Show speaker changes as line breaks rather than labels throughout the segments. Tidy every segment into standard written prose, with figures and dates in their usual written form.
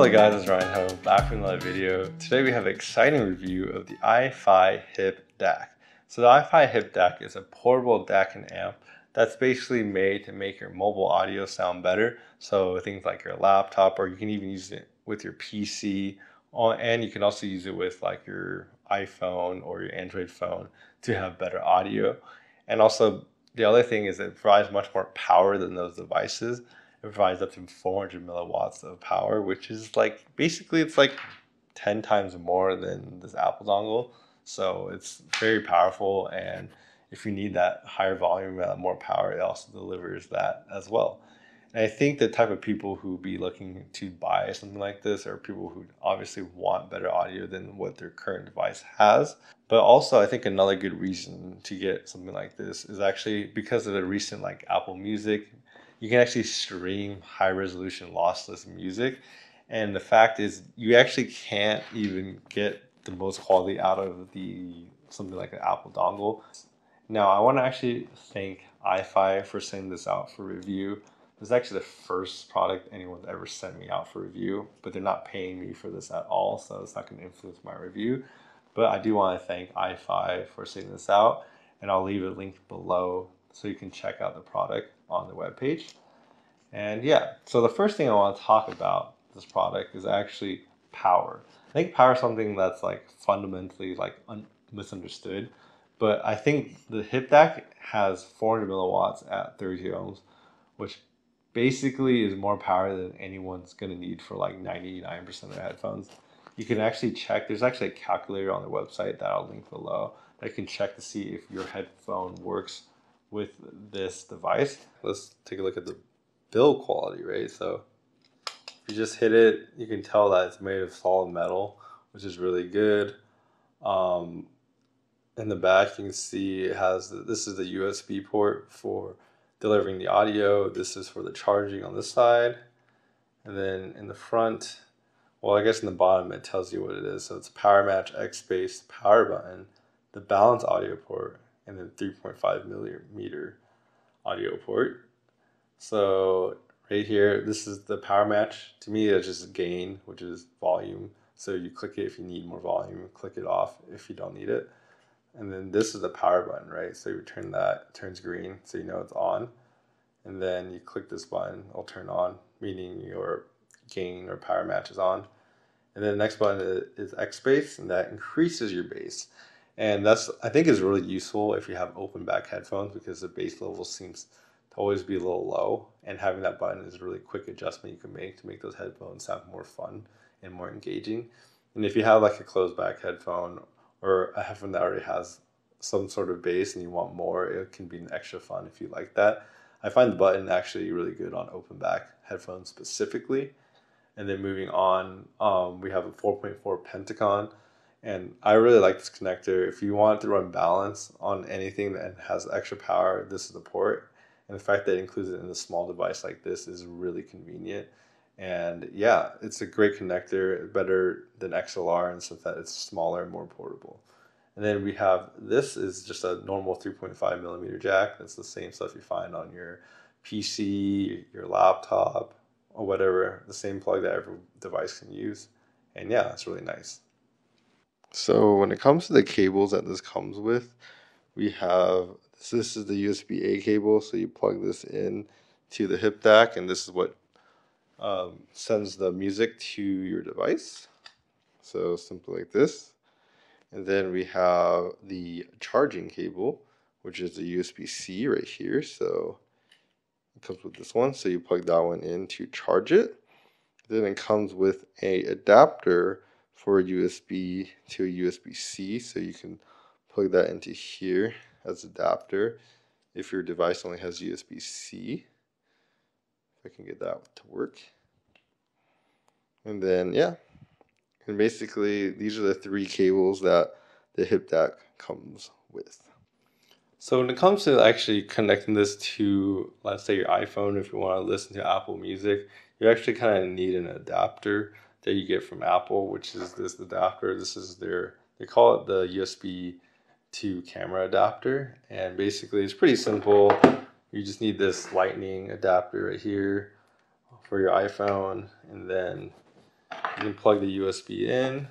Hello guys, it's Ryan Ho, back with another video. Today we have an exciting review of the Ifi Hip Dac. So the Ifi Hip Dac is a portable DAC and amp that's basically made to make your mobile audio sound better. So things like your laptop, or you can even use it with your PC, and you can also use it with like your iPhone or your Android phone to have better audio. And also the other thing is it provides much more power than those devices. It provides up to 400 milliwatts of power, which is like basically it's like 10 times more than this Apple dongle. So it's very powerful, and if you need that higher volume, more power, it also delivers that as well. And I think the type of people who be looking to buy something like this are people who obviously want better audio than what their current device has. But also, I think another good reason to get something like this is actually because of the recent like Apple Music. You can actually stream high resolution lossless music. And the fact is you actually can't even get the most quality out of the something like an Apple dongle. Now I want to actually thank Ifi for sending this out for review. This is actually the first product anyone's ever sent me out for review, but they're not paying me for this at all, so it's not going to influence my review. But I do want to thank Ifi for sending this out, and I'll leave a link below so you can check out the product on the webpage. And yeah, so the first thing I want to talk about this product is actually power. I think power is something that's like fundamentally like misunderstood, but I think the Hip Dac has 400 milliwatts at 30 ohms, which basically is more power than anyone's going to need for like 99% of their headphones. You can actually check, there's actually a calculator on the website that I'll link below that can check to see if your headphone works with this device. Let's take a look at the build quality, right? So if you just hit it, you can tell that it's made of solid metal, which is really good. In the back, you can see it has, this is the USB port for delivering the audio. This is for the charging on this side. And then in the front, well, I guess in the bottom, it tells you what it is. So it's power match, X-Space, power button, the balance audio port, and then 3.5 millimeter audio port. So right here, this is the power match. To me, it's just gain, which is volume. So you click it if you need more volume, click it off if you don't need it. And then this is the power button, right? So you turn that, it turns green, so you know it's on. And then you click this button, it'll turn on, meaning your gain or power match is on. And then the next button is X-Bass, and that increases your bass. And that's, I think, is really useful if you have open back headphones, because the bass level seems to always be a little low. And having that button is a really quick adjustment you can make to make those headphones sound more fun and more engaging. And if you have like a closed back headphone or a headphone that already has some sort of bass and you want more, it can be an extra fun if you like that. I find the button actually really good on open back headphones specifically. And then moving on, we have a 4.4 Pentacon, and I really like this connector. If you want to run balance on anything that has extra power, this is the port. And the fact that it includes it in a small device like this is really convenient. And yeah, it's a great connector, better than XLR, and since that it's smaller and more portable. And then we have, this is just a normal 3.5 millimeter jack. That's the same stuff you find on your PC, your laptop, or whatever, the same plug that every device can use. And yeah, it's really nice. So when it comes to the cables that this comes with, we have, this is the USB-A cable, so you plug this in to the Hip Dac, and this is what sends the music to your device. So simple like this. And then we have the charging cable, which is the USB-C right here. So it comes with this one. So you plug that one in to charge it. Then it comes with a adapter for USB to a USB-C. So you can plug that into here as adapter if your device only has USB-C. If I can get that to work. And then, yeah. And basically, these are the three cables that the Hip Dac comes with. So when it comes to actually connecting this to, let's say, your iPhone, if you want to listen to Apple Music, you actually kind of need an adapter that you get from Apple, which is this adapter. This is they call it the USB to camera adapter. And basically, it's pretty simple. You just need this lightning adapter right here for your iPhone, and then You can plug the USB in.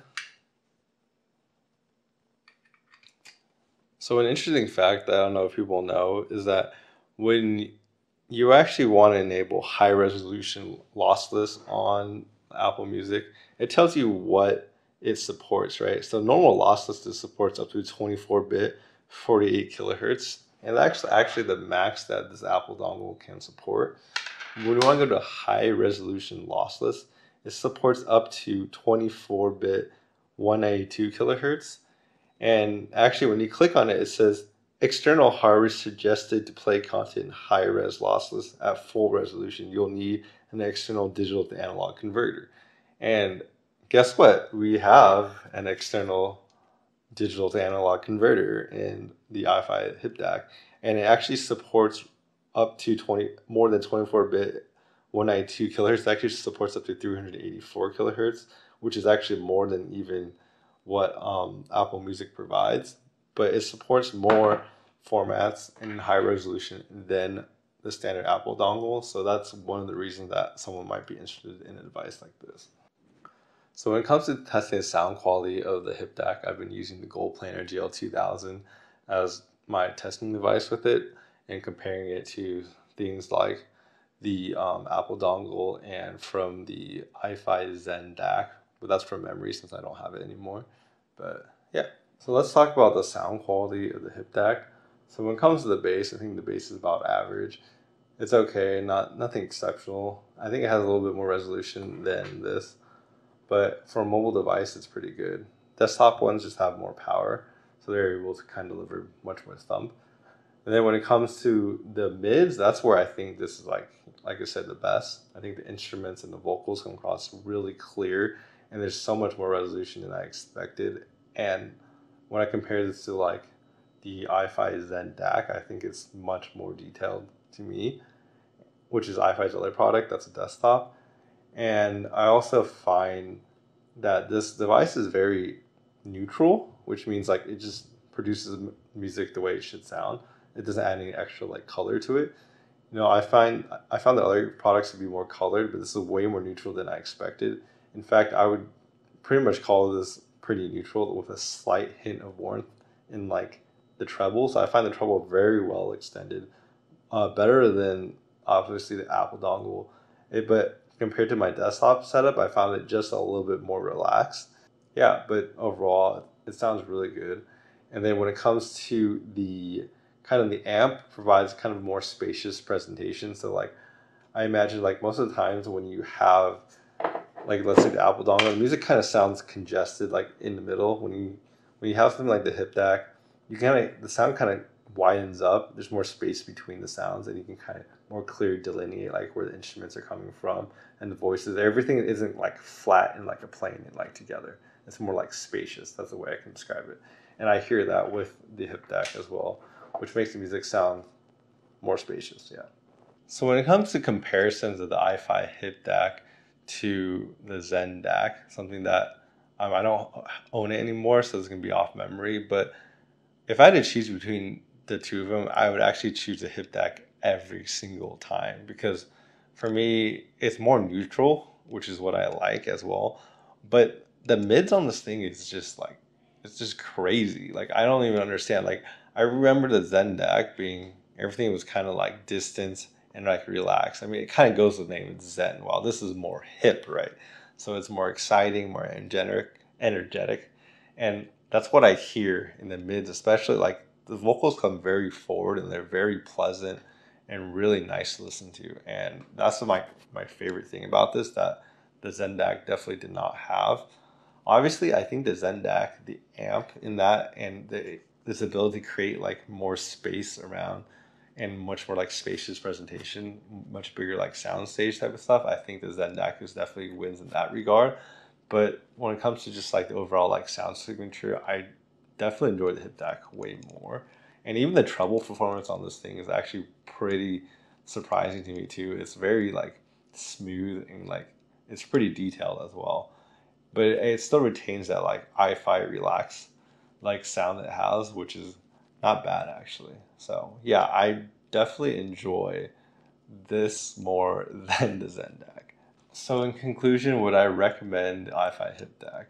So an interesting fact that I don't know if people know is that when you actually want to enable high resolution lossless on Apple Music, it tells you what it supports, right? So normal lossless just supports up to 24-bit, 48 kilohertz, and that's actually the max that this Apple dongle can support. When you want to go to high resolution lossless, it supports up to 24-bit, 192 kilohertz. And actually, when you click on it, it says external hardware is suggested to play content in high res lossless at full resolution. You'll need an external digital to analog converter. And guess what? We have an external digital to analog converter in the Ifi Hip Dac, and it actually supports up to more than 24-bit 192 kilohertz. It actually supports up to 384 kilohertz, which is actually more than even what Apple Music provides. But it supports more formats in high resolution than the standard Apple dongle. So that's one of the reasons that someone might be interested in a device like this. So when it comes to testing the sound quality of the Hip Dac, I've been using the Gold Planer GL2000 as my testing device with it and comparing it to things like the Apple dongle and from the Ifi Zen DAC, but that's from memory since I don't have it anymore. But yeah, so let's talk about the sound quality of the Hip Dac. So when it comes to the bass, I think the bass is about average. It's okay, nothing exceptional. I think it has a little bit more resolution than this, but for a mobile device, it's pretty good. Desktop ones just have more power, so they're able to kind of deliver much more thump. And then when it comes to the mids, that's where I think this is like I said, the best. I think the instruments and the vocals come across really clear, and there's so much more resolution than I expected. And when I compare this to like the Ifi Zen DAC, I think it's much more detailed to me, which is Ifi's other product. That's a desktop. And I also find that this device is very neutral, which means like it just produces music the way it should sound. It doesn't add any extra like color to it. I found that other products to be more colored, but this is way more neutral than I expected. In fact, I would pretty much call this pretty neutral with a slight hint of warmth in like the trebles. I find the treble very well extended, better than obviously the Apple dongle. But compared to my desktop setup, I found it just a little bit more relaxed. Yeah, but overall, it sounds really good. And then when it comes to the kind of the amp provides kind of more spacious presentation. So like I imagine like most of the times when you have like let's say the Apple dongle, the music kind of sounds congested like in the middle. When you have something like the Hip Dac, the sound kind of widens up. There's more space between the sounds, and you can kind of more clearly delineate like where the instruments are coming from and the voices. Everything isn't like flat and like a plane and like together. It's more like spacious. That's the way I can describe it. And I hear that with the Hip Dac as well, which makes the music sound more spacious. Yeah. So when it comes to comparisons of the Ifi Hip Dac to the Zen DAC, something that I don't own it anymore, so it's gonna be off memory. But if I had to choose between the two of them, I would actually choose the Hip Dac every single time because for me, it's more neutral, which is what I like as well. But the mids on this thing is just like, it's just crazy. Like, I don't even understand. Like, I remember the Zen DAC being, everything was kind of like distant and like relaxed. I mean, it kind of goes with the name, it's Zen. While this is more hip, right? So it's more exciting, more energetic. And that's what I hear in the mids, especially like the vocals come very forward and they're very pleasant and really nice to listen to. And that's my favorite thing about this that the Zen DAC definitely did not have. Obviously, I think the Zen DAC, the amp in that, and this ability to create like more space around and much more like spacious presentation, much bigger like soundstage type of stuff. I think the Zen DAC is definitely wins in that regard. But when it comes to just like the overall like sound signature, I definitely enjoy the Hip Dac way more. And even the treble performance on this thing is actually pretty surprising to me too. It's very like smooth and like it's pretty detailed as well. But it still retains that like Ifi relax like sound it has, which is not bad actually. So yeah, I definitely enjoy this more than the Zen DAC. So in conclusion, would I recommend Ifi Hip Dac?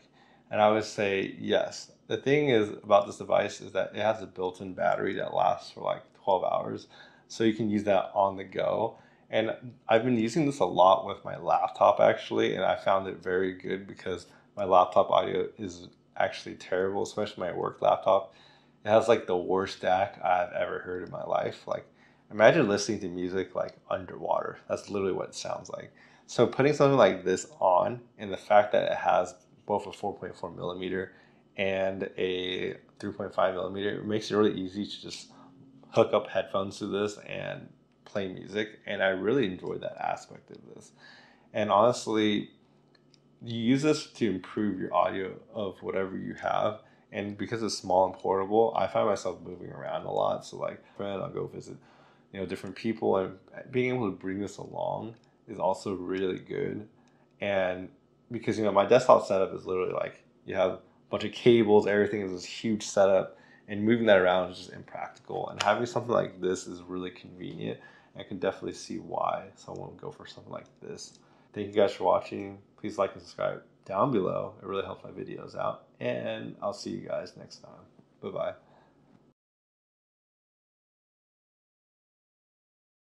And I would say yes. The thing is about this device is that it has a built-in battery that lasts for like 12 hours. So you can use that on the go. And I've been using this a lot with my laptop actually, and I found it very good because my laptop audio is actually terrible, especially my work laptop. It has like the worst DAC I've ever heard in my life. Like imagine listening to music like underwater. That's literally what it sounds like. So putting something like this on, and the fact that it has both a 4.4 millimeter and a 3.5 millimeter, it makes it really easy to just hook up headphones to this and play music. And I really enjoyed that aspect of this. And honestly, you use this to improve your audio of whatever you have. And because it's small and portable, I find myself moving around a lot. So like, friend, I'll go visit, different people, and being able to bring this along is also really good. And because my desktop setup is literally like you have a bunch of cables, everything is this huge setup, and moving that around is just impractical. And having something like this is really convenient. I can definitely see why someone would go for something like this. Thank you guys for watching. Please like and subscribe down below. It really helps my videos out. And I'll see you guys next time. Bye bye.